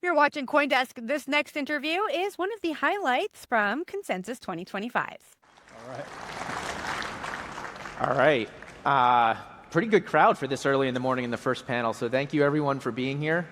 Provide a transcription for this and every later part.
You're watching CoinDesk. This next interview is one of the highlights from Consensus 2025. All right. Pretty good crowd for this early in the morning in the first panel, so thank you everyone for being here.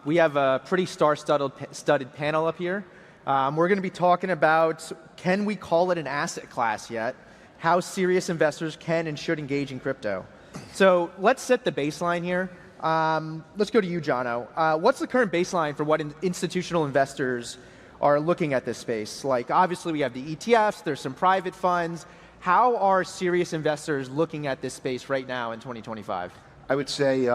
We have a pretty star-studded panel up here. We're going to be talking about, can we call it an asset class yet? How serious investors can and should engage in crypto. So let's set the baseline here. Let's go to you, Jono. What's the current baseline for what institutional investors are looking at this space? Like, obviously, we have the ETFs, there's some private funds. How are serious investors looking at this space right now in 2025? I would say,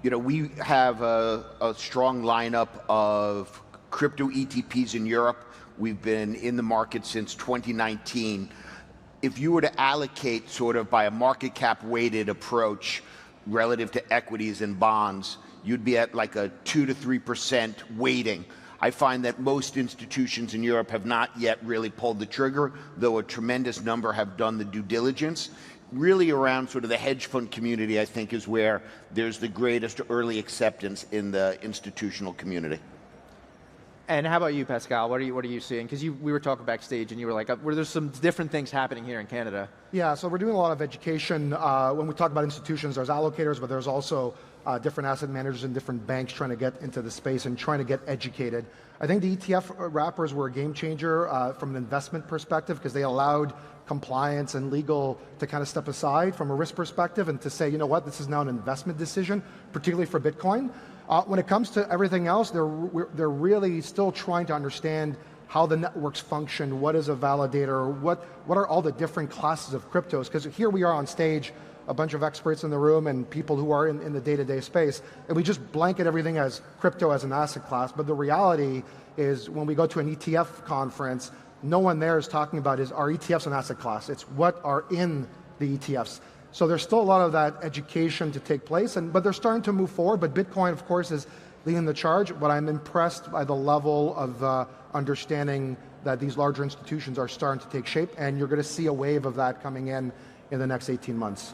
we have a strong lineup of crypto ETPs in Europe. We've been in the market since 2019. If you were to allocate sort of by a market cap weighted approach relative to equities and bonds, you'd be at like a 2 to 3% weighting. I find that most institutions in Europe have not yet really pulled the trigger, though a tremendous number have done the due diligence. Really around sort of the hedge fund community, I think, is where there's the greatest early acceptance in the institutional community. And how about you, Pascal? What are you seeing? Because we were talking backstage, and you were like, "Were there some different things happening here in Canada?" Yeah, so we're doing a lot of education. When we talk about institutions, there's allocators, but there's also different asset managers and different banks trying to get into the space and trying to get educated. I think the ETF wrappers were a game changer from an investment perspective because they allowed compliance and legal to kind of step aside from a risk perspective and to say, you know what, this is now an investment decision, particularly for Bitcoin. When it comes to everything else, they're really still trying to understand how the networks function, what is a validator, what are all the different classes of cryptos, because here we are on stage, a bunch of experts in the room and people who are in the day-to-day space, and we just blanket everything as crypto as an asset class, but the reality is when we go to an ETF conference, no one there is talking about are ETFs an asset class, it's what are in the ETFs. So there's still a lot of that education to take place, but they're starting to move forward. But Bitcoin, of course, is leading the charge. But I'm impressed by the level of understanding that these larger institutions are starting to take shape, and you're going to see a wave of that coming in the next 18 months.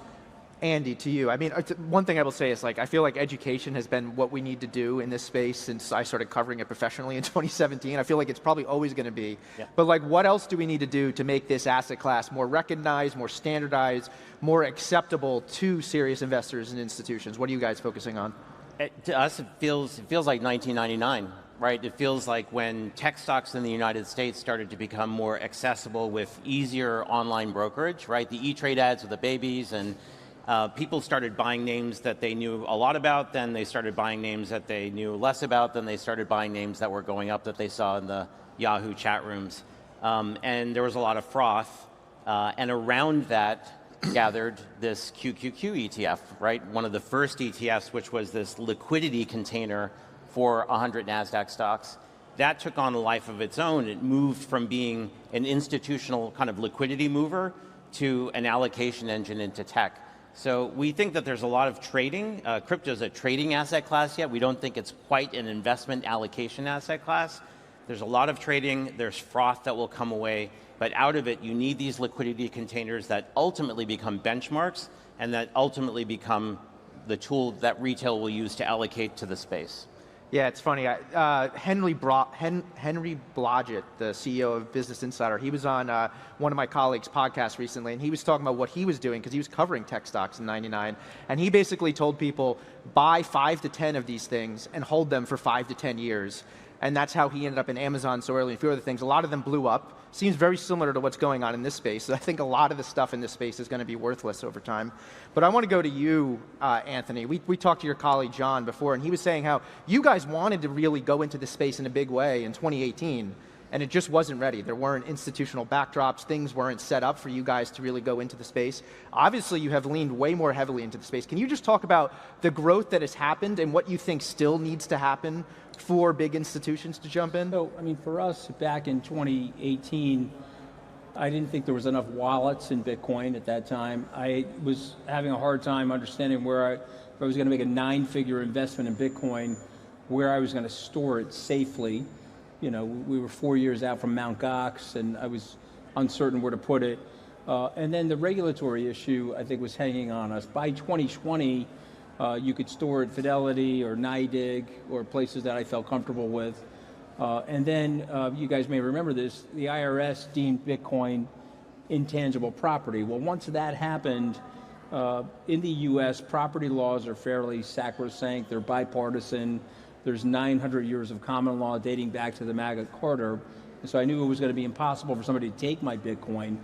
Andy, to you. I mean, one thing I will say is, like, I feel like education has been what we need to do in this space since I started covering it professionally in 2017. I feel like it's probably always going to be. Yeah. But like, what else do we need to do to make this asset class more recognized, more standardized, more acceptable to serious investors and institutions? What are you guys focusing on? To us, it feels like 1999. Right? It feels like when tech stocks in the United States started to become more accessible with easier online brokerage, right? The E-Trade ads with the babies, and people started buying names that they knew a lot about, then they started buying names that they knew less about, then they started buying names that were going up that they saw in the Yahoo chat rooms. And there was a lot of froth, and around that gathered this QQQ ETF, right? One of the first ETFs, which was this liquidity container for 100 NASDAQ stocks. That took on a life of its own. It moved from being an institutional kind of liquidity mover to an allocation engine into tech. So we think that there's a lot of trading. Crypto is a trading asset class yet. We don't think it's quite an investment allocation asset class. There's a lot of trading. There's froth that will come away. But out of it, you need these liquidity containers that ultimately become benchmarks and that ultimately become the tool that retail will use to allocate to the space. Yeah, it's funny. Henry Blodgett, the CEO of Business Insider, he was on one of my colleagues' podcasts recently, and he was talking about what he was doing because he was covering tech stocks in '99, and he basically told people, buy 5 to 10 of these things and hold them for 5 to 10 years. And that's how he ended up in Amazon so early and a few other things. A lot of them blew up. Seems very similar to what's going on in this space. So I think a lot of the stuff in this space is going to be worthless over time. But I want to go to you, Anthony. We talked to your colleague, John, before, and he was saying how you guys wanted to really go into this space in a big way in 2018, and it just wasn't ready. There weren't institutional backdrops. Things weren't set up for you guys to really go into the space. Obviously, you have leaned way more heavily into the space. Can you just talk about the growth that has happened and what you think still needs to happen for big institutions to jump in? So, I mean, for us, back in 2018, I didn't think there was enough wallets in Bitcoin at that time. I was having a hard time understanding if I was going to make a 9-figure investment in Bitcoin, where I was going to store it safely. You know, we were 4 years out from Mt. Gox, and I was uncertain where to put it. And then the regulatory issue, I think, was hanging on us. By 2020, You could store at Fidelity or NYDIG or places that I felt comfortable with. And then you guys may remember this, the IRS deemed Bitcoin intangible property. Well, once that happened, in the US, property laws are fairly sacrosanct, they're bipartisan. There's 900 years of common law dating back to the Magna Carta. And so I knew it was going to be impossible for somebody to take my Bitcoin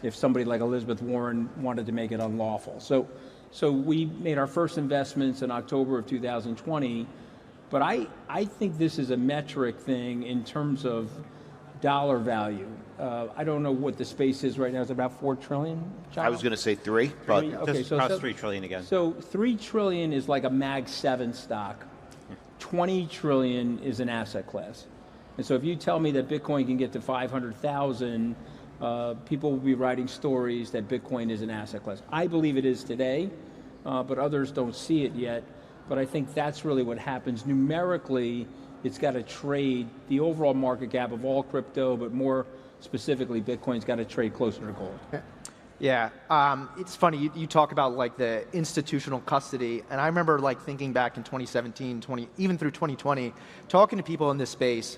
if somebody like Elizabeth Warren wanted to make it unlawful. So we made our first investments in October of 2020, but I think this is a metric thing in terms of dollar value. I don't know what the space is right now. It's about 4 trillion. John? I was going to say 3, but Okay, Just crossed 3 trillion again. So 3 trillion is like a Mag 7 stock. 20 trillion is an asset class. And so if you tell me that Bitcoin can get to 500,000, people will be writing stories that Bitcoin is an asset class. I believe it is today, but others don't see it yet. But I think that's really what happens. Numerically, it's got to trade the overall market cap of all crypto, but more specifically, Bitcoin's got to trade closer to gold. Yeah, it's funny, you talk about like the institutional custody, and I remember like thinking back in 2017, even through 2020, talking to people in this space,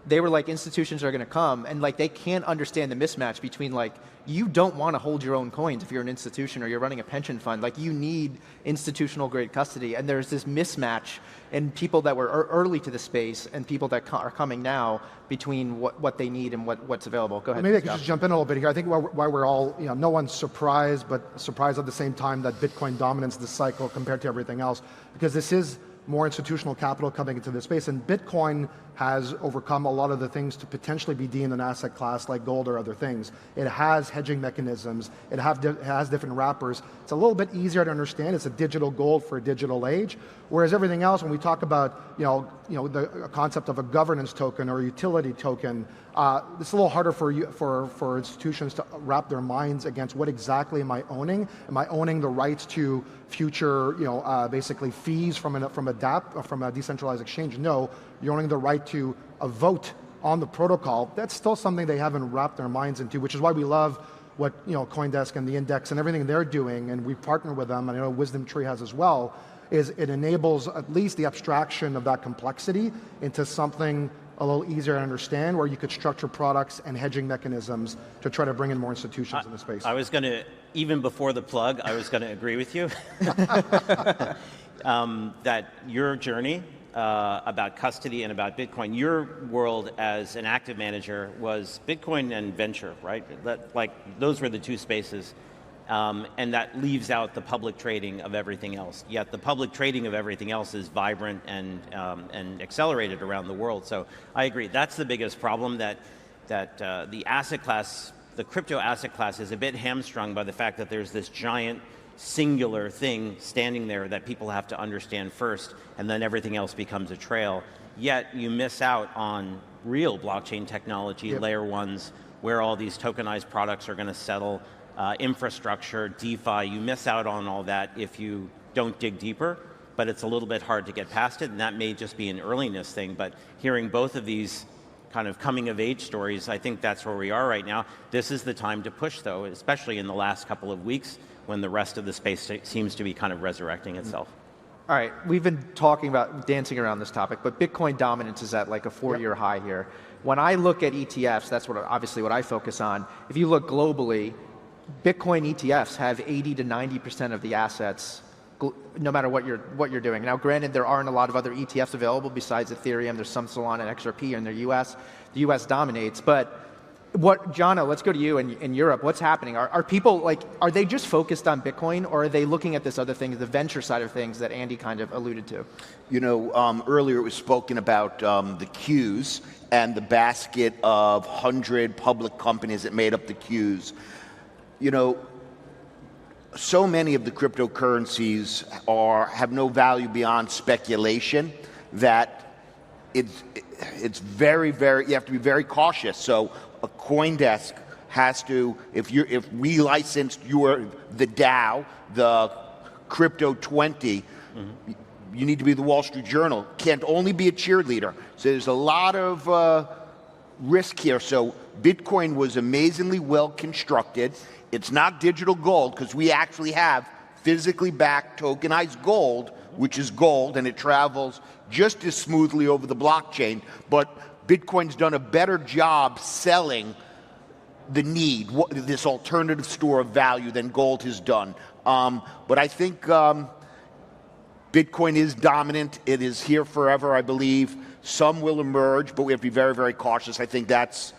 they were like, institutions are going to come, and like they can't understand the mismatch between like, you don't want to hold your own coins if you're an institution or you're running a pension fund. Like you need institutional grade custody, and there's this mismatch in people that were early to the space and people that are coming now between what they need and what's available. Go ahead. Maybe I could just jump in a little bit here. I think why we're all, no one's surprised, but surprised at the same time that Bitcoin dominates this cycle compared to everything else, because this is more institutional capital coming into this space, and Bitcoin has overcome a lot of the things to potentially be deemed an asset class like gold or other things. It has hedging mechanisms, it has different wrappers. It's a little bit easier to understand. It's a digital gold for a digital age, whereas everything else, when we talk about the concept of a governance token or a utility token, it's a little harder for institutions to wrap their minds against what exactly am I owning? Am I owning the rights to future, basically fees from a decentralized exchange? No, you're owning the right to a vote on the protocol. That's still something they haven't wrapped their minds into, which is why we love what CoinDesk and the index and everything they're doing, and we partner with them, and I know Wisdom Tree has as well, is it enables at least the abstraction of that complexity into something a little easier to understand, where you could structure products and hedging mechanisms to try to bring in more institutions in the space. I was going to, even before the plug, I was going to agree with you that your journey about custody and about Bitcoin, your world as an active manager was Bitcoin and venture, right? Those were the two spaces. And that leaves out the public trading of everything else. Yet the public trading of everything else is vibrant and accelerated around the world. So I agree. That's the biggest problem, that the asset class, the crypto asset class, is a bit hamstrung by the fact that there's this giant singular thing standing there that people have to understand first, and then everything else becomes a trail. Yet you miss out on real blockchain technology, layer ones, where all these tokenized products are going to settle. Infrastructure, DeFi, you miss out on all that if you don't dig deeper, but it's a little bit hard to get past it, and that may just be an earliness thing, but hearing both of these kind of coming of age stories, I think that's where we are right now. This is the time to push, though, especially in the last couple of weeks when the rest of the space seems to be kind of resurrecting itself. All right, we've been talking about dancing around this topic, but Bitcoin dominance is at like a 4-year high here. When I look at ETFs, that's obviously what I focus on. If you look globally, Bitcoin ETFs have 80 to 90% of the assets, no matter what you're doing. Now, granted, there aren't a lot of other ETFs available besides Ethereum. There's some Solana and XRP in the US. The US dominates, but Jono, let's go to you in Europe. What's happening? Are people are they just focused on Bitcoin, or are they looking at this other thing, the venture side of things that Andy kind of alluded to? Earlier it was spoken about the queues and the basket of 100 public companies that made up the queues. So many of the cryptocurrencies have no value beyond speculation that it's very, very, you have to be very cautious. So a CoinDesk has to, if we licensed the DAO, the Crypto 20, you need to be the Wall Street Journal. Can't only be a cheerleader. So there's a lot of risk here. So Bitcoin was amazingly well constructed. It's not digital gold because we actually have physically backed tokenized gold, which is gold, and it travels just as smoothly over the blockchain, but Bitcoin's done a better job selling the need, this alternative store of value than gold has done. But I think Bitcoin is dominant. It is here forever, I believe. Some will emerge, but we have to be very, very cautious. I think that's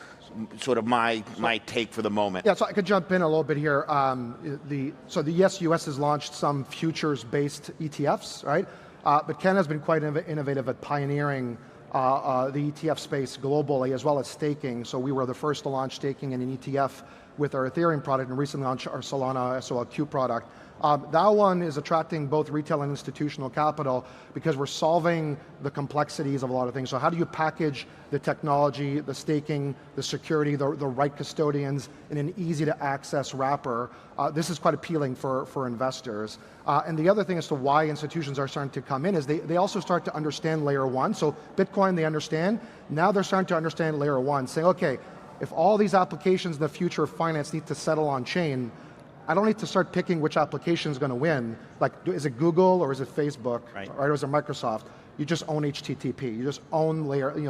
sort of my take for the moment. Yeah, so I could jump in a little bit here. US has launched some futures-based ETFs, right? But Canada's been quite innovative at pioneering the ETF space globally, as well as staking. So we were the first to launch staking in an ETF with our Ethereum product, and recently launched our Solana SOLQ product. That one is attracting both retail and institutional capital because we're solving the complexities of a lot of things. So how do you package the technology, the staking, the security, the right custodians in an easy to access wrapper? This is quite appealing for investors. And the other thing as to why institutions are starting to come in is they also start to understand layer one. So Bitcoin, they understand. Now they're starting to understand layer one, saying, okay, if all these applications in the future of finance need to settle on chain, I don't need to start picking which application is going to win. Like, is it Google or is it Facebook, right? Or is it Microsoft? You just own HTTP. You just own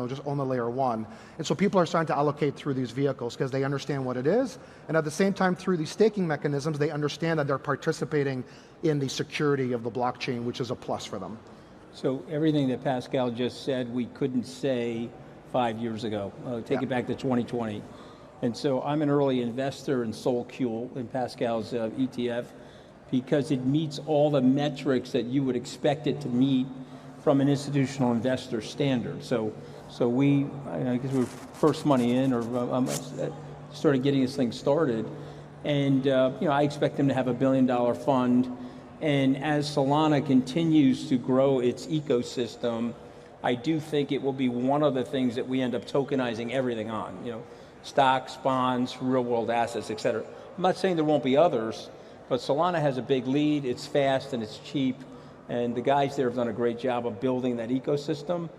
just own the layer one. And so people are starting to allocate through these vehicles because they understand what it is, and at the same time, through these staking mechanisms, they understand that they're participating in the security of the blockchain, which is a plus for them. So everything that Pascal just said, we couldn't say 5 years ago. Take it back to 2020. And so I'm an early investor in SolQ, in Pascal's ETF, because it meets all the metrics that you would expect it to meet from an institutional investor standard. So we, I guess we were first money in, or started getting this thing started. And I expect them to have $1 billion fund. And as Solana continues to grow its ecosystem, I do think it will be one of the things that we end up tokenizing everything on. Stocks, bonds, real-world assets, et cetera. I'm not saying there won't be others, but Solana has a big lead. It's fast and it's cheap, and the guys there have done a great job of building that ecosystem.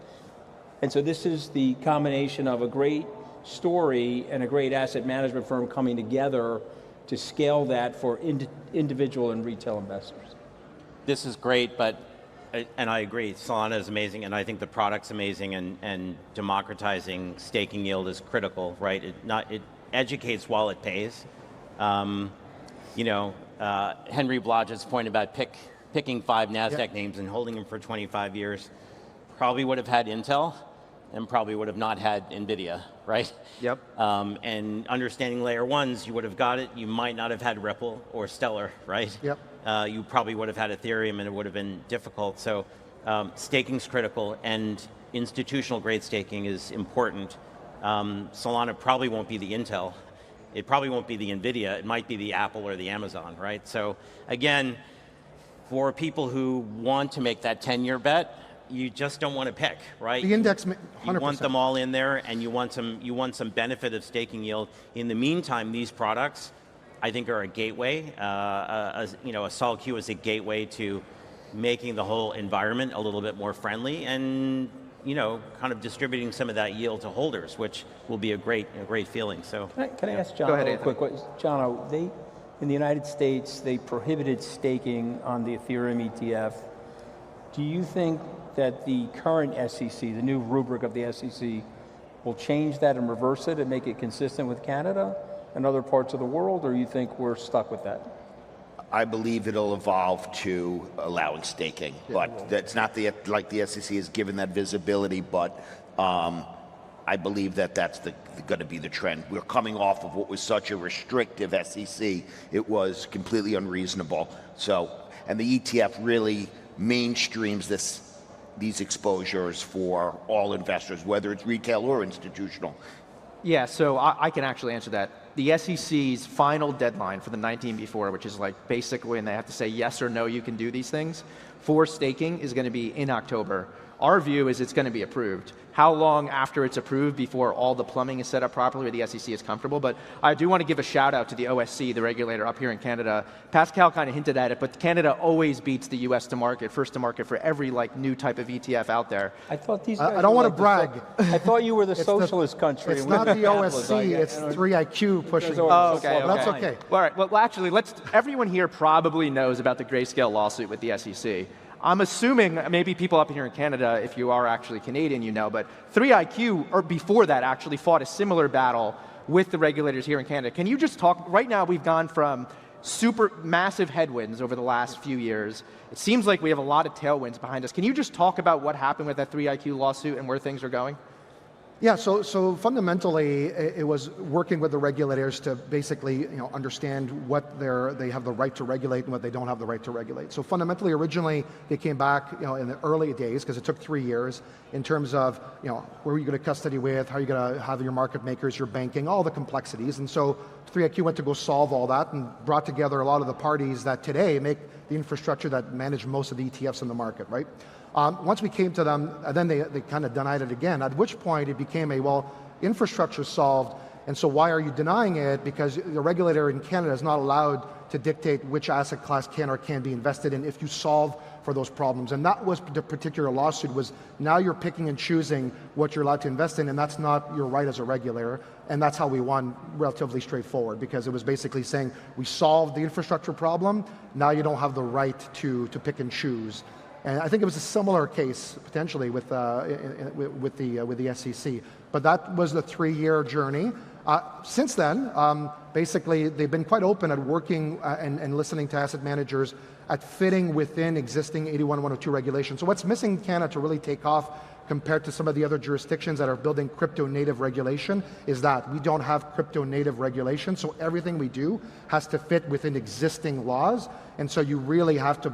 And so this is the combination of a great story and a great asset management firm coming together to scale that for individual and retail investors. This is great, and I agree, Solana is amazing, and I think the product's amazing, and democratizing staking yield is critical, right? It educates while it pays. Henry Blodgett's point about picking 5 NASDAQ names and holding them for 25 years, probably would have had Intel, and probably would have not had NVIDIA, right? Yep. And understanding layer ones, you would have got it. You might not have had Ripple or Stellar, right? Yep. You probably would have had Ethereum, and it would have been difficult. So staking's critical, and institutional grade staking is important. Solana probably won't be the Intel. It probably won't be the NVIDIA. It might be the Apple or the Amazon, right? So again, for people who want to make that 10-year bet, you just don't want to pick, right? The index, 100%. You want them all in there, and you want some benefit of staking yield. In the meantime, these products, I think, are a gateway. A SolQ is a gateway to making the whole environment a little bit more friendly, and kind of distributing some of that yield to holders, which will be a great feeling. So can I ask Jono Go ahead, a quick question? Jono, in the United States, they prohibited staking on the Ethereum ETF. Do you think that the current SEC, the new rubric of the SEC, will change that and reverse it and make it consistent with Canada and other parts of the world, or you think we're stuck with that? I believe it'll evolve to allowing staking, but that's not like the SEC has given that visibility, but I believe that's going to be the trend. We're coming off of what was such a restrictive SEC. It was completely unreasonable. So, and the ETF really mainstreams these exposures for all investors, whether it's retail or institutional. Yeah, so I can actually answer that. The SEC's final deadline for the 19B4, which is like basically when they have to say yes or no, you can do these things, for staking is going to be in October. Our view is it's going to be approved. How long after it's approved before all the plumbing is set up properly where the SEC is comfortable? But I do want to give a shout out to the OSC, the regulator up here in Canada. Pascal kind of hinted at it, but Canada always beats the US to market, first to market for every new type of ETF out there. I thought these guys I don't were want to brag. I thought you were the socialist country. It's and we not were the capitalists, I OSC, guess. it's 3IQ pushing. Oh, okay, But that's okay. All right, well, actually, everyone here probably knows about the Grayscale lawsuit with the SEC. I'm assuming maybe people up here in Canada, if you are actually Canadian, you know, but 3IQ, or before that, actually fought a similar battle with the regulators here in Canada. Can you just talk, right now we've gone from super massive headwinds over the last few years. It seems like we have a lot of tailwinds behind us. Can you just talk about what happened with that 3IQ lawsuit and where things are going? Yeah, so fundamentally, it was working with the regulators to basically, understand what they have the right to regulate and what they don't have the right to regulate. So fundamentally, originally, they came back, in the early days, because it took 3 years, in terms of, where are you going to custody with, how are you going to have your market makers, your banking, all the complexities. And so 3IQ went to go solve all that and brought together a lot of the parties that today make the infrastructure that manage most of the ETFs in the market, right? Once we came to them, then they kind of denied it again, at which point it became infrastructure solved, and so why are you denying it? Because the regulator in Canada is not allowed to dictate which asset class can or can't be invested in if you solve for those problems. And that was the particular lawsuit, was now you're picking and choosing what you're allowed to invest in, and that's not your right as a regulator. And that's how we won, relatively straightforward, because it was basically saying, we solved the infrastructure problem, now you don't have the right to pick and choose. And I think it was a similar case potentially with the SEC, but that was the 3-year journey. Since then, basically they've been quite open at working and listening to asset managers at fitting within existing 81-102 regulations. So what's missing in Canada to really take off compared to some of the other jurisdictions that are building crypto-native regulation is that we don't have crypto-native regulation, so everything we do has to fit within existing laws, and so you really have to,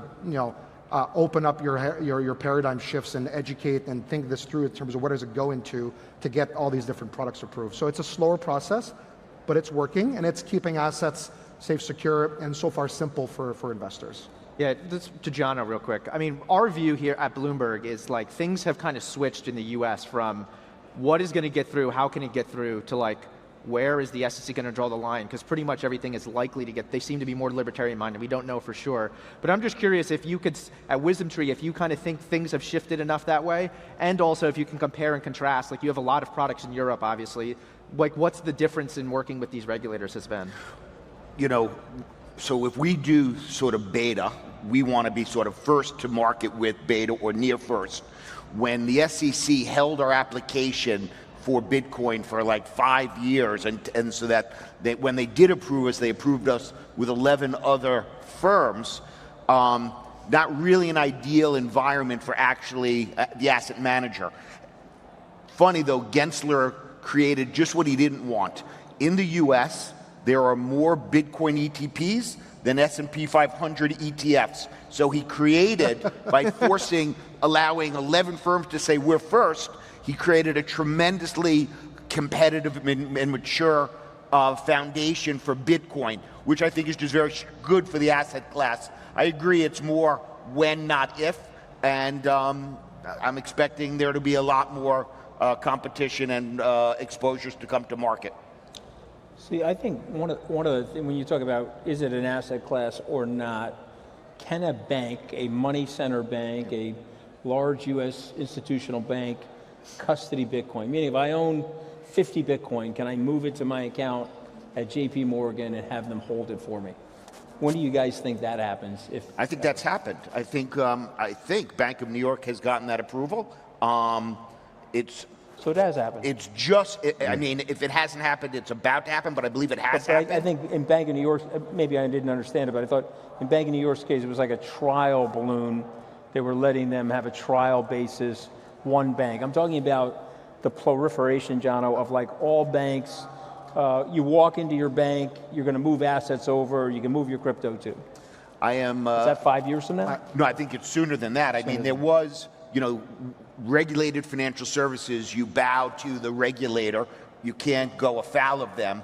open up your paradigm shifts and educate and think this through in terms of what does it go into to get all these different products approved. So it's a slower process, but it's working, and it's keeping assets safe, secure, and so far simple for investors. Yeah, this, to Jono real quick. I mean, our view here at Bloomberg is things have kind of switched in the US from what is going to get through, how can it get through, to where is the SEC going to draw the line? Because pretty much everything is likely to they seem to be more libertarian minded. We don't know for sure. But I'm just curious if you could, at Wisdom Tree, if you kind of think things have shifted enough that way, and also if you can compare and contrast, you have a lot of products in Europe, obviously, what's the difference in working with these regulators has been? So if we do sort of beta, we want to be sort of first to market with beta or near first. When the SEC held our application for Bitcoin for 5 years, and so that when they did approve us, they approved us with 11 other firms. Not really an ideal environment for actually the asset manager. Funny though, Gensler created just what he didn't want. In the US, there are more Bitcoin ETPs than S&P 500 ETFs. So he created, by allowing 11 firms to say we're first, he created a tremendously competitive and mature foundation for Bitcoin, which I think is just very good for the asset class. I agree it's more when, not if, and I'm expecting there to be a lot more competition and exposures to come to market. See, I think one of the things, when you talk about is it an asset class or not, can a bank, a money center bank, a large U.S. institutional bank, custody Bitcoin? Meaning if I own 50 Bitcoin, can I move it to my account at JP Morgan and have them hold it for me? When do you guys think that happens? I think that's happened. I think Bank of New York has gotten that approval. So it has happened. It's just, I mean, if it hasn't happened, it's about to happen, but I believe it has happened. I think in Bank of New York, maybe I didn't understand it, but I thought in Bank of New York's case, it was like a trial balloon. They were letting them have a trial basis, one bank. I'm talking about the proliferation, Jono, of all banks. You walk into your bank, you're going to move assets over, you can move your crypto too. Is that 5 years from now? No, I think it's sooner than that. I mean, there was, regulated financial services, you bow to the regulator. You can't go afoul of them.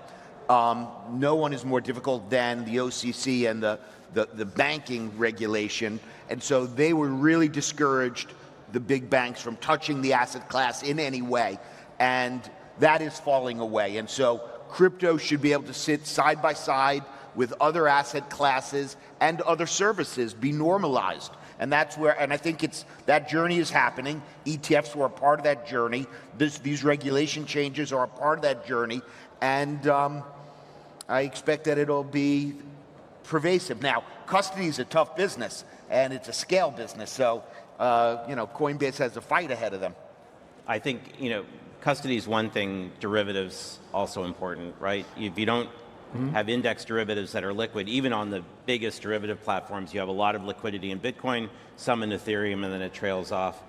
No one is more difficult than the OCC and the banking regulation. And so they were really discouraged the big banks from touching the asset class in any way. And that is falling away. And so crypto should be able to sit side by side with other asset classes and other services, be normalized. And that's where, and I think that journey is happening. ETFs were a part of that journey. These regulation changes are a part of that journey. And I expect that it'll be pervasive. Now, custody is a tough business, and it's a scale business. So, Coinbase has a fight ahead of them. I think, custody is one thing, derivatives also important, right? If you don't have index derivatives that are liquid, even on the biggest derivative platforms, you have a lot of liquidity in Bitcoin, some in Ethereum, and then it trails off.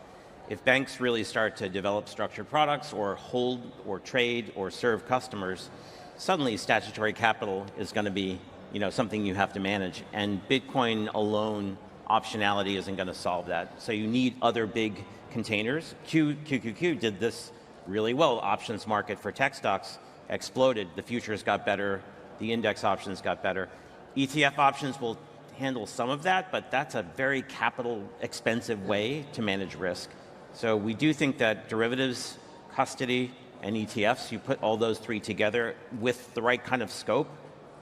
If banks really start to develop structured products or hold or trade or serve customers, suddenly statutory capital is going to be something you have to manage. And Bitcoin alone, optionality isn't going to solve that. So you need other big containers. QQQ did this really well. Options market for tech stocks exploded. The futures got better. The index options got better. ETF options will handle some of that, but that's a very capital expensive way to manage risk. So we do think that derivatives, custody, and ETFs, you put all those three together with the right kind of scope,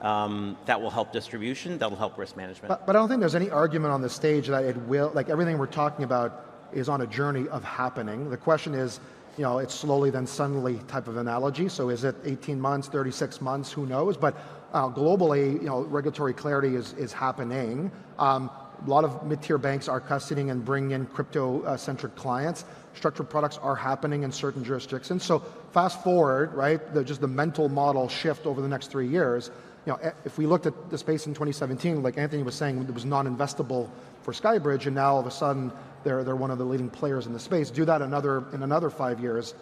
that will help distribution, that'll help risk management. But I don't think there's any argument on the stage that it will, like everything we're talking about is on a journey of happening. The question is, it's slowly then suddenly type of analogy. So is it 18 months, 36 months, who knows? But globally, regulatory clarity is happening. A lot of mid-tier banks are custodying and bringing in crypto-centric clients. Structured products are happening in certain jurisdictions. So fast forward, right, just the mental model shift over the next 3 years. If we looked at the space in 2017, like Anthony was saying, it was non-investable for Skybridge, and now all of a sudden they're one of the leading players in the space. Do that in another 5 years,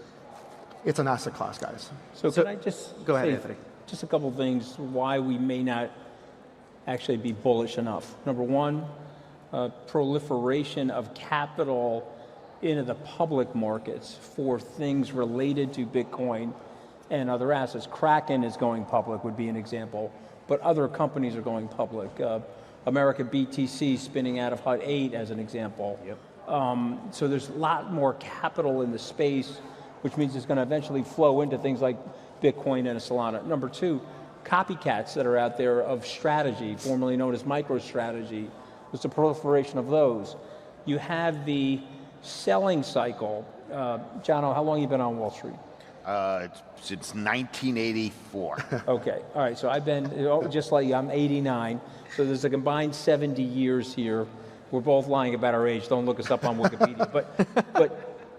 it's an asset class, guys. So can I just go ahead, say Anthony. Just a couple of things why we may not actually be bullish enough. Number one, proliferation of capital into the public markets for things related to Bitcoin and other assets. Kraken is going public, would be an example, but other companies are going public. American BTC spinning out of Hut 8 as an example. Yep. So there's a lot more capital in the space, which means it's going to eventually flow into things like Bitcoin and a Solana. Number two, copycats that are out there of strategy, formerly known as MicroStrategy. There's a proliferation of those. You have the selling cycle. Jono, how long have you been on Wall Street? Since 1984. Okay, all right, so I've been, just like you, I'm 89, so there's a combined 70 years here. We're both lying about our age, don't look us up on Wikipedia.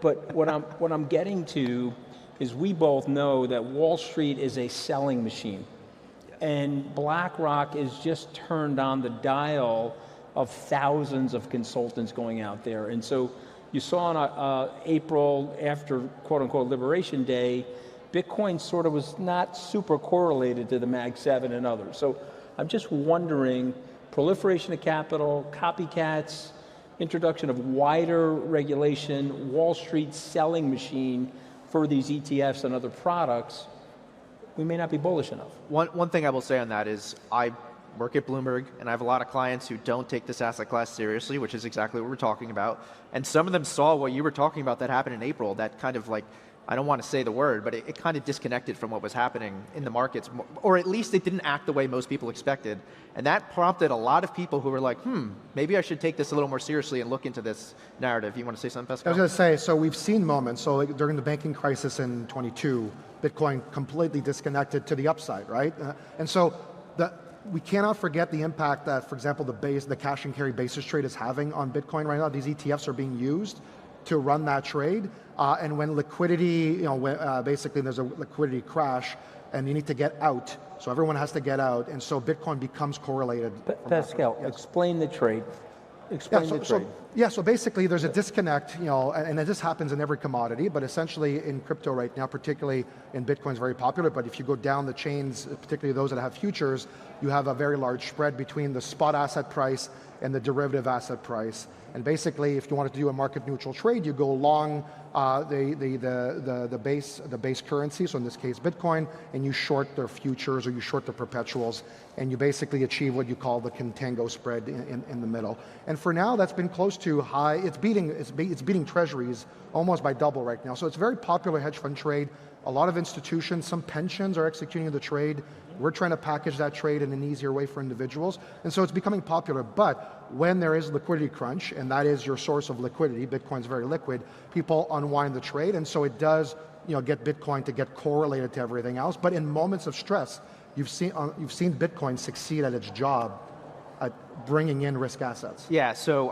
But what I'm getting to is we both know that Wall Street is a selling machine. And BlackRock is just turned on the dial of thousands of consultants going out there. And so you saw on April, after quote-unquote Liberation Day, Bitcoin sort of was not super correlated to the Mag 7 and others. So I'm just wondering, proliferation of capital, copycats, introduction of wider regulation, Wall Street selling machine for these ETFs and other products, we may not be bullish enough. One thing I will say on that is I work at Bloomberg, and I have a lot of clients who don't take this asset class seriously, which is exactly what we're talking about. And some of them saw what you were talking about that happened in April, that kind of like, I don't want to say the word, but it kind of disconnected from what was happening in the markets, or at least it didn't act the way most people expected. And that prompted a lot of people who were like, maybe I should take this a little more seriously and look into this narrative. You want to say something, Pascal? I was going to say, so we've seen moments. So like during the banking crisis in 22, Bitcoin completely disconnected to the upside, right? And so we cannot forget the impact that, for example, the cash and carry basis trade is having on Bitcoin right now. These ETFs are being used to run that trade. And when liquidity, basically there's a liquidity crash and you need to get out. So everyone has to get out. And so Bitcoin becomes correlated. Pascal, explain the trade. Explain the trade. So basically there's a disconnect, and this happens in every commodity, but essentially in crypto right now, particularly in Bitcoin is very popular, but if you go down the chains, particularly those that have futures, you have a very large spread between the spot asset price and the derivative asset price. And basically, if you wanted to do a market neutral trade, you go long the base currency, so in this case Bitcoin, and you short their futures or you short the perpetuals, and you basically achieve what you call the contango spread in the middle. And for now, that's been close to high. It's beating treasuries almost by double right now. So it's a very popular hedge fund trade. A lot of institutions, some pensions are executing the trade. We're trying to package that trade in an easier way for individuals. And so it's becoming popular. But when there is liquidity crunch, and that is your source of liquidity, Bitcoin's very liquid, people unwind the trade. And so it does get Bitcoin to get correlated to everything else. But in moments of stress, you've seen Bitcoin succeed at its job at bringing in risk assets. Yeah, so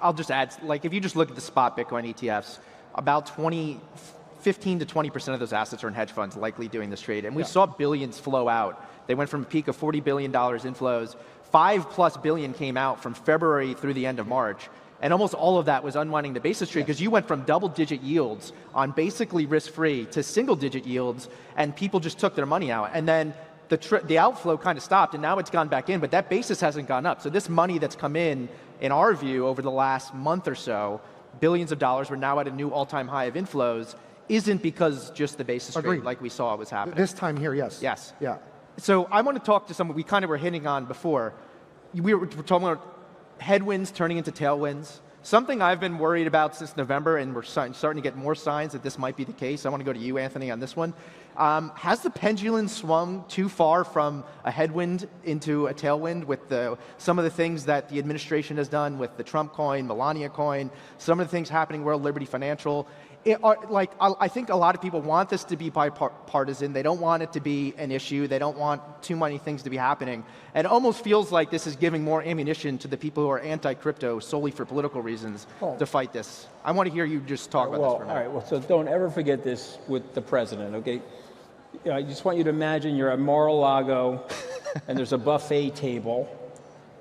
I'll just add, like if you just look at the spot Bitcoin ETFs, about 15 to 20% of those assets are in hedge funds likely doing this trade. And we saw billions flow out. They went from a peak of $40 billion inflows. $5+ billion came out from February through the end of March. And almost all of that was unwinding the basis trade because you went from double-digit yields on basically risk-free to single-digit yields, and people just took their money out. And then the outflow kind of stopped, and now it's gone back in, but that basis hasn't gone up. So this money that's come in our view, over the last month or so, billions of dollars, we're now at a new all-time high of inflows, isn't because just the basis trade like we saw was happening. This time here, yes. Yes. Yeah. So I want to talk to someone we kind of were hitting on before. We were talking about headwinds turning into tailwinds. Something I've been worried about since November, and we're starting to get more signs that this might be the case. I want to go to you, Anthony, on this one. Has the pendulum swung too far from a headwind into a tailwind with some of the things that the administration has done with the Trump coin, Melania coin, some of the things happening World Liberty Financial? I think a lot of people want this to be bipartisan. They don't want it to be an issue. They don't want too many things to be happening. And it almost feels like this is giving more ammunition to the people who are anti-crypto solely for political reasons to fight this. I want to hear you just talk about this for a minute. All right, well, so don't ever forget this with the president, okay? I just want you to imagine you're at Mar-a-Lago and there's a buffet table,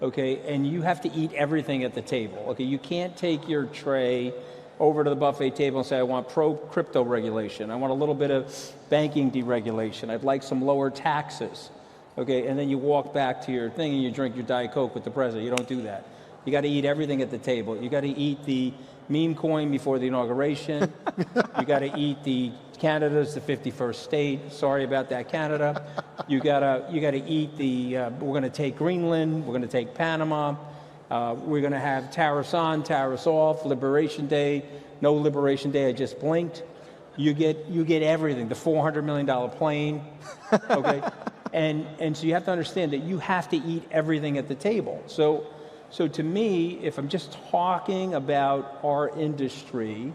okay, and you have to eat everything at the table, okay? You can't take your tray over to the buffet table and say, I want pro-crypto regulation. I want a little bit of banking deregulation. I'd like some lower taxes. Okay, and then you walk back to your thing and you drink your Diet Coke with the president. You don't do that. You got to eat everything at the table. You got to eat the meme coin before the inauguration. You got to eat Canada's the 51st state. Sorry about that, Canada. You got to eat we're going to take Greenland. We're going to take Panama. We're going to have tariffs on, tariffs off, Liberation Day, no Liberation Day, I just blinked. You get everything, the $400 million plane, okay? and so you have to understand that you have to eat everything at the table. So to me, if I'm just talking about our industry,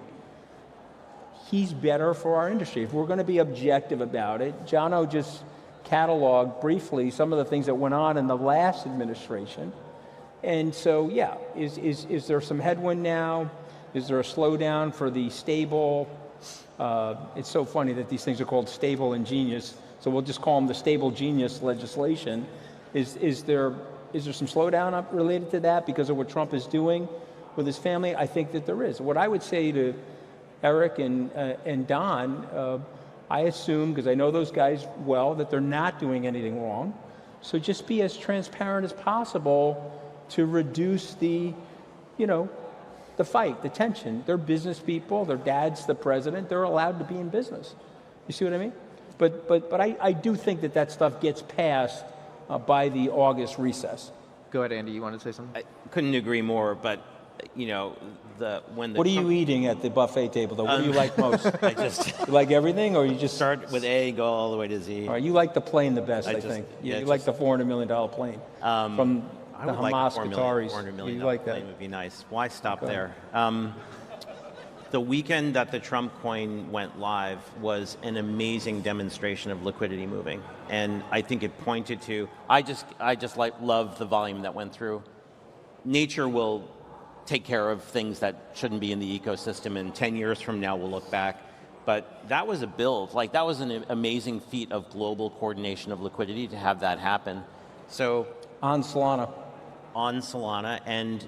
he's better for our industry. If we're going to be objective about it, Jono just cataloged briefly some of the things that went on in the last administration. And so, yeah, is there some headwind now? Is there a slowdown for the stable? It's so funny that these things are called stable and genius, so we'll just call them the stable genius legislation. Is there some slowdown related to that because of what Trump is doing with his family? I think that there is. What I would say to Eric and Don, I assume, because I know those guys well, that they're not doing anything wrong. So just be as transparent as possible to reduce the fight, the tension. They're business people. Their dad's the president. They're allowed to be in business. You see what I mean? But I do think that stuff gets passed by the August recess. Go ahead, Andy. You want to say something? I couldn't agree more, but What are you eating at the buffet table, though? What do you like most? You like everything, or you just start with A, go all the way to Z. All right, you like the plane the best, I think. You like the $400 million plane from the Hamas Qataris. $400 million you like that? plane would be nice. Why stop there? The weekend that the Trump coin went live was an amazing demonstration of liquidity moving, and I think it pointed to. I just love the volume that went through. Nature will take care of things that shouldn't be in the ecosystem, and 10 years from now we'll look back. But that was a build. Like, that was an amazing feat of global coordination of liquidity to have that happen. So on Solana, and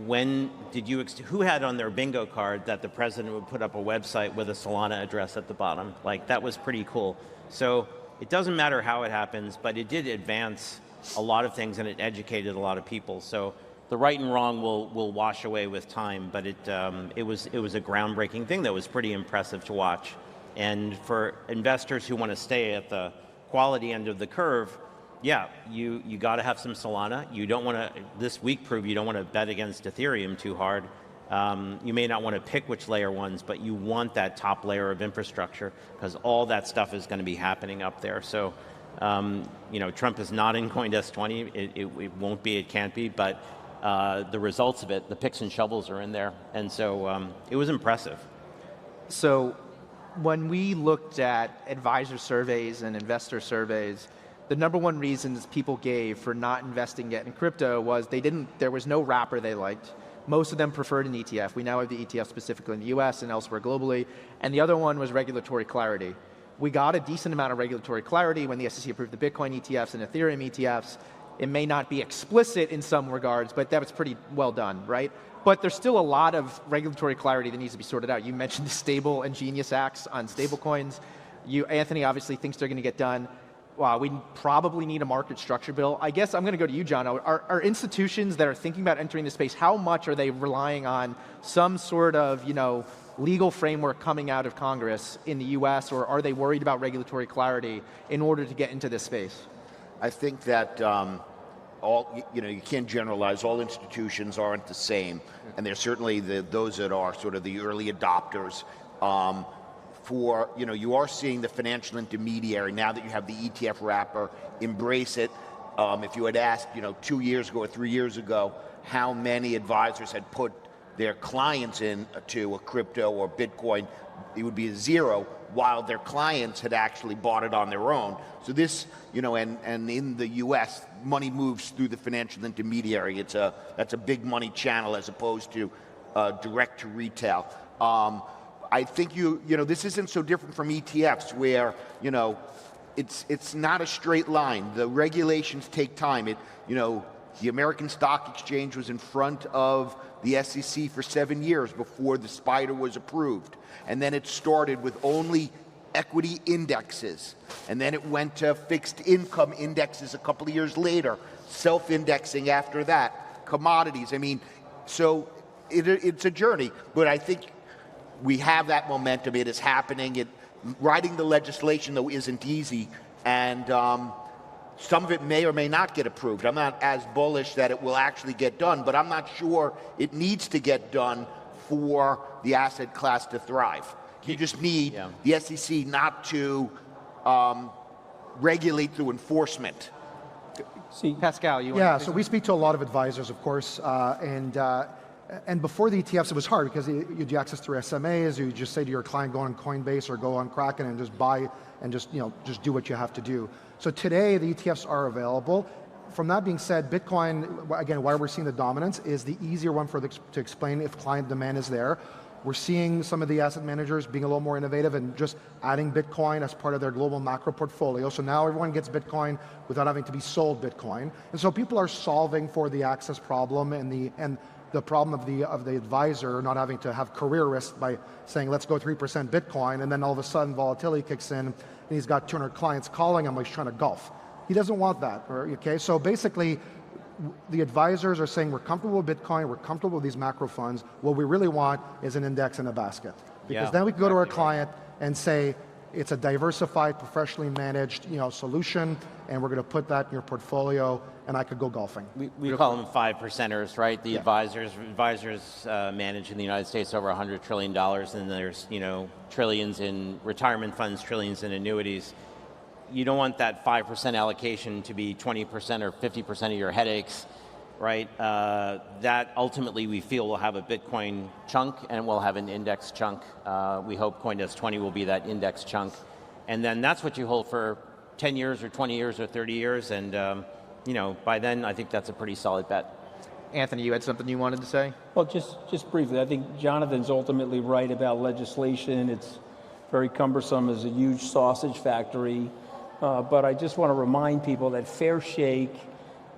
when did you? Who had on their bingo card that the president would put up a website with a Solana address at the bottom? Like, that was pretty cool. So it doesn't matter how it happens, but it did advance a lot of things, and it educated a lot of people. So the right and wrong will wash away with time, but it was a groundbreaking thing that was pretty impressive to watch. And for investors who want to stay at the quality end of the curve, yeah, you got to have some Solana. You don't want to, this week proved you don't want to bet against Ethereum too hard. You may not want to pick which layer ones, but you want that top layer of infrastructure because all that stuff is going to be happening up there. So, Trump is not in CoinDesk 20. It won't be, it can't be, but the results of it, the picks and shovels are in there. And so it was impressive. So when we looked at advisor surveys and investor surveys, the number one reasons people gave for not investing yet in crypto was there was no wrapper they liked. Most of them preferred an ETF. We now have the ETF specifically in the US and elsewhere globally. And the other one was regulatory clarity. We got a decent amount of regulatory clarity when the SEC approved the Bitcoin ETFs and Ethereum ETFs. It may not be explicit in some regards, but that was pretty well done, right? But there's still a lot of regulatory clarity that needs to be sorted out. You mentioned the Stable and Genius Acts on stablecoins. Anthony obviously thinks they're going to get done. We probably need a market structure bill. I guess I'm going to go to you, Jono. Are institutions that are thinking about entering the space, how much are they relying on some sort of, legal framework coming out of Congress in the US, or are they worried about regulatory clarity in order to get into this space? I think that you can't generalize. All institutions aren't the same, and there's certainly those that are sort of the early adopters. You are seeing the financial intermediary, now that you have the ETF wrapper, embrace it. If you had asked, 2 years ago or 3 years ago, how many advisors had put their clients into a crypto or Bitcoin, it would be a zero, while their clients had actually bought it on their own. So this, and in the US, money moves through the financial intermediary. That's a big money channel as opposed to direct to retail. I think this isn't so different from ETFs where, it's not a straight line. The regulations take time. The American Stock Exchange was in front of the SEC for 7 years before the SPDR was approved. And then it started with only equity indexes. And then it went to fixed income indexes a couple of years later, self-indexing after that, commodities. So it's a journey, but I think we have that momentum. It is happening. Writing the legislation, though, isn't easy, and some of it may or may not get approved. I'm not as bullish that it will actually get done, but I'm not sure it needs to get done for the asset class to thrive. You just need the SEC not to regulate through enforcement. Pascal, so we speak to a lot of advisors, of course, and before the ETFs, it was hard because you had access through SMAs. You just say to your client, go on Coinbase or go on Kraken and just buy and just do what you have to do. So today, the ETFs are available. From that being said, Bitcoin, again, why we're seeing the dominance is the easier one to explain if client demand is there. We're seeing some of the asset managers being a little more innovative and just adding Bitcoin as part of their global macro portfolio. So now everyone gets Bitcoin without having to be sold Bitcoin. And so people are solving for the access problem and the problem of the advisor not having to have career risk by saying, let's go 3% Bitcoin, and then all of a sudden volatility kicks in, and he's got 200 clients calling him like he's trying to golf. He doesn't want that, okay? So basically, the advisors are saying, we're comfortable with Bitcoin, we're comfortable with these macro funds. What we really want is an index and a basket. Because then we can go to our client and say, it's a diversified, professionally managed solution, and we're going to put that in your portfolio, and I could go golfing. We call them 5%ers, right? The advisors manage in the United States over $100 trillion, and there's trillions in retirement funds, trillions in annuities. You don't want that 5% allocation to be 20% or 50% of your headaches, right? That ultimately we feel will have a Bitcoin chunk and we'll have an index chunk. We hope CoinDesk 20 will be that index chunk. And then that's what you hold for 10 years or 20 years or 30 years. And by then I think that's a pretty solid bet. Anthony, you had something you wanted to say? Well, just briefly, I think Jonathan's ultimately right about legislation. It's very cumbersome as a huge sausage factory. But I just want to remind people that Fair Shake,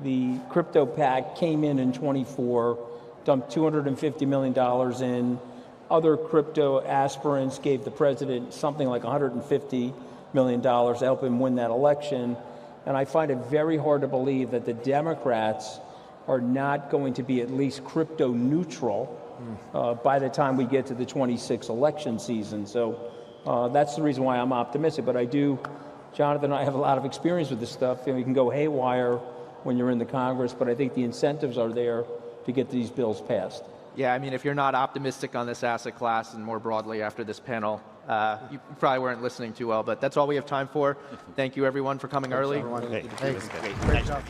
the crypto pack, came in 24, dumped $250 million in. Other crypto aspirants gave the president something like $150 million to help him win that election. And I find it very hard to believe that the Democrats are not going to be at least crypto neutral by the time we get to the 26 election season. So that's the reason why I'm optimistic. But I do Jonathan and I have a lot of experience with this stuff, and you can go haywire when you're in the Congress, but I think the incentives are there to get these bills passed. Yeah, I mean, if you're not optimistic on this asset class and more broadly after this panel, you probably weren't listening too well, but that's all we have time for. Thank you, everyone, for coming early. Everyone. Hey, Great job.